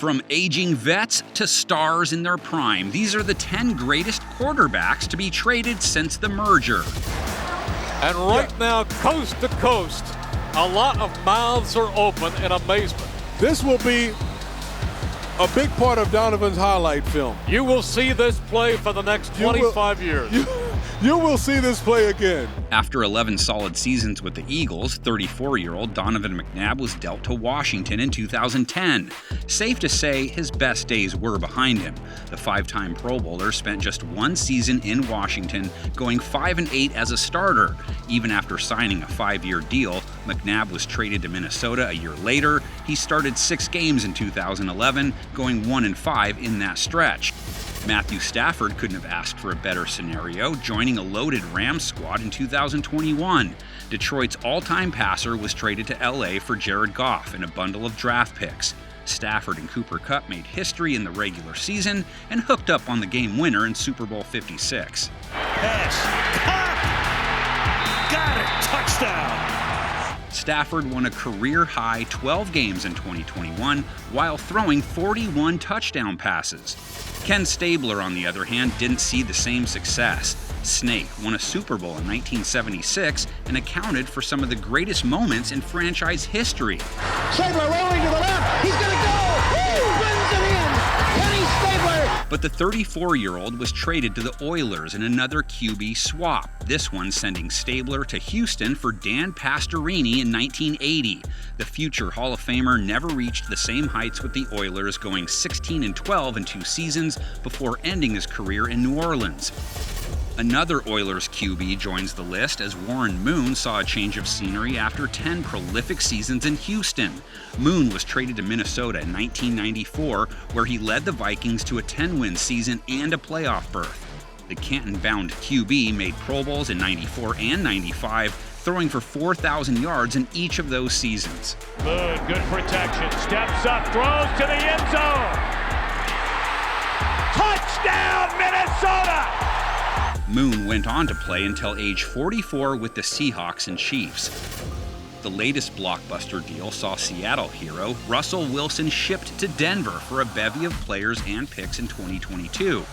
From aging vets to stars in their prime, these are the 10 greatest quarterbacks to be traded since the merger. And right now, coast to coast, a lot of mouths are open in amazement. This will be a big part of Donovan's highlight film. You will see this play for the next 25 years. You will see this play again. After 11 solid seasons with the Eagles, 34-year-old Donovan Mcnabb was dealt to Washington in 2010. Safe to say his best days were behind him. The five-time Pro Bowler spent just one season in Washington, going 5-8 as a starter. Even after signing a 5-year deal, McNabb was traded to Minnesota a year later. He started 6 games in 2011, going 1-5 in that stretch. Matthew Stafford couldn't have asked for a better scenario, joining a loaded Rams squad in 2021. Detroit's all-time passer was traded to LA for Jared Goff and a bundle of draft picks. Stafford and Cooper Kupp made history in the regular season and hooked up on the game winner in Super Bowl 56. Pass. Got it. Touchdown. Stafford won a career-high 12 games in 2021 while throwing 41 touchdown passes. Ken Stabler, on the other hand, didn't see the same success. Snake won a Super Bowl in 1976 and accounted for some of the greatest moments in franchise history. Stabler rolling to the left. He's going to go. Woo! Runs it in. Kenny Stabler. But the 34-year-old was traded to the Oilers in another QB swap, this one sending Stabler to Houston for Dan Pastorini in 1980. The future Hall of Famer never reached the same heights with the Oilers, going 16-12 in 2 seasons before ending his career in New Orleans. Another Oilers QB joins the list as Warren Moon saw a change of scenery after 10 prolific seasons in Houston. Moon was traded to Minnesota in 1994, where he led the Vikings to a 10-win season and a playoff berth. The Canton-bound QB made Pro Bowls in 94 and 95, throwing for 4,000 yards in each of those seasons. Moon, good protection. Steps up, throws to the end zone. Touchdown, Minnesota! Moon went on to play until age 44 with the Seahawks and Chiefs. The latest blockbuster deal saw Seattle hero Russell Wilson shipped to Denver for a bevy of players and picks in 2022.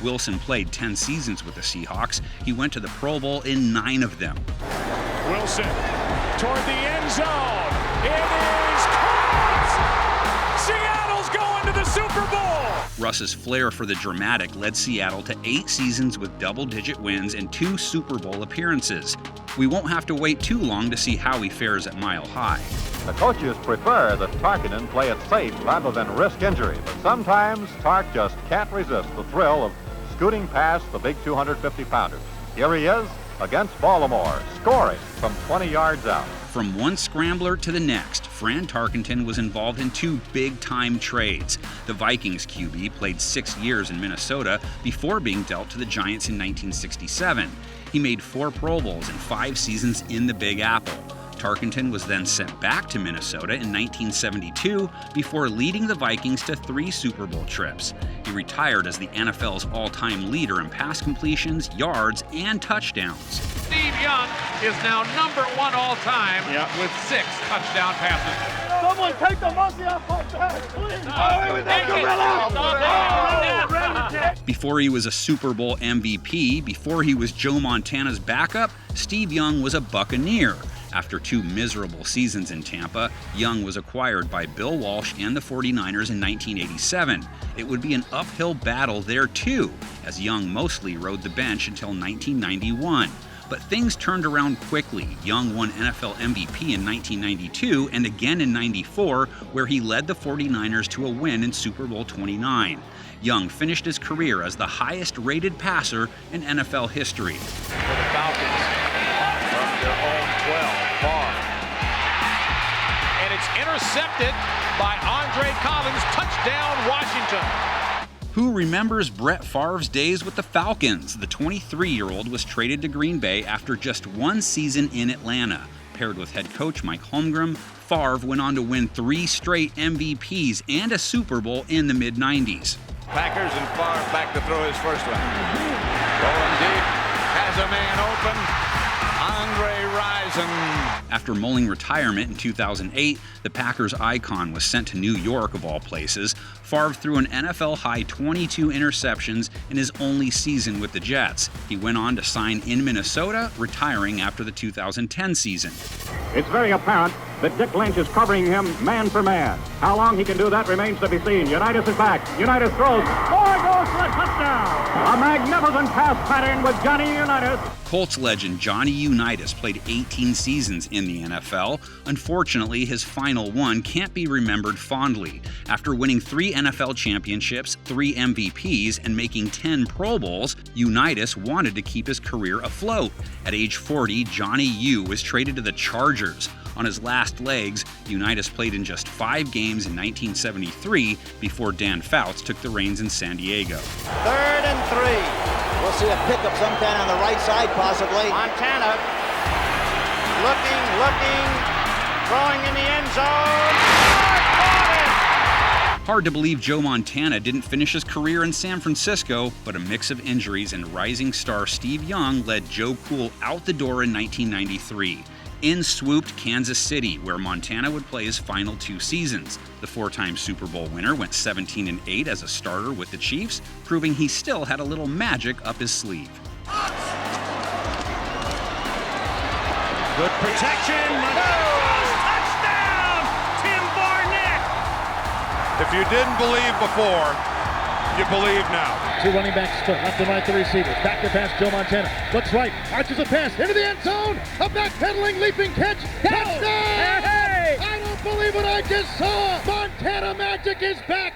Wilson played 10 seasons with the Seahawks. He went to the Pro Bowl in 9 of them. Wilson toward the end zone. It is caught! Seattle's going to the Super Bowl! Russ's flair for the dramatic led Seattle to 8 seasons with double-digit wins and 2 Super Bowl appearances. We won't have to wait too long to see how he fares at Mile High. The coaches prefer that Tarkenton play it safe rather than risk injury, but sometimes Tark just can't resist the thrill of scooting past the big 250-pounders. Here he is against Baltimore, scoring from 20 yards out. From one scrambler to the next, Fran Tarkenton was involved in 2 big-time trades. The Vikings QB played 6 years in Minnesota before being dealt to the Giants in 1967. He made 4 Pro Bowls and 5 seasons in the Big Apple. Tarkenton was then sent back to Minnesota in 1972 before leading the Vikings to 3 Super Bowl trips. He retired as the NFL's all-time leader in pass completions, yards, and touchdowns. Steve Young is now number 1 all-time with 6 touchdown passes. Someone take the monkey off my back, please. Before he was a Super Bowl MVP, before he was Joe Montana's backup, Steve Young was a Buccaneer. After 2 miserable seasons in Tampa, Young was acquired by Bill Walsh and the 49ers in 1987. It would be an uphill battle there too, as Young mostly rode the bench until 1991. But things turned around quickly. Young won NFL MVP in 1992 and again in '94, where he led the 49ers to a win in Super Bowl 29. Young finished his career as the highest-rated passer in NFL history. For the Falcons, from their own 12, far. And it's intercepted by Andre Collins. Touchdown, Washington. Who remembers Brett Favre's days with the Falcons? The 23-year-old was traded to Green Bay after just 1 season in Atlanta. Paired with head coach Mike Holmgren, Favre went on to win 3 straight MVPs and a Super Bowl in the mid-90s. Packers and Favre back to throw his first one. Going deep, has a man open. Andre rises 2000. After mulling retirement in 2008, the Packers icon was sent to New York, of all places. Favre threw an NFL-high 22 interceptions in his only season with the Jets. He went on to sign in Minnesota, retiring after the 2010 season. It's very apparent that Dick Lynch is covering him man for man. How long he can do that remains to be seen. Unitas is back. Unitas throws. Goes for a touchdown. A magnificent pass pattern with Johnny Unitas. Colts legend Johnny Unitas played 18 seasons in the NFL. Unfortunately, his final one can't be remembered fondly. After winning 3 NFL championships, 3 MVPs, and making 10 Pro Bowls, Unitas wanted to keep his career afloat. At age 40, Johnny U was traded to the Chargers. On his last legs, Unitas played in just 5 games in 1973 before Dan Fouts took the reins in San Diego. 3rd and 3. We'll see a pickup sometime on the right side, possibly. Montana looking, throwing in the end zone. Hard to believe Joe Montana didn't finish his career in San Francisco, but a mix of injuries and rising star Steve Young led Joe Cool out the door in 1993. In swooped Kansas City, where Montana would play his final 2 seasons. The 4-time Super Bowl winner went 17-8 as a starter with the Chiefs, proving he still had a little magic up his sleeve. Good protection. Touchdown, Tim Barnett. If you didn't believe before, you believe now. 2 running backs split, left and right the receivers. Back to pass, Joe Montana. Looks right, arches a pass, into the end zone. A backpedaling, leaping catch. Touchdown! Hey! I don't believe what I just saw. Montana Magic is back.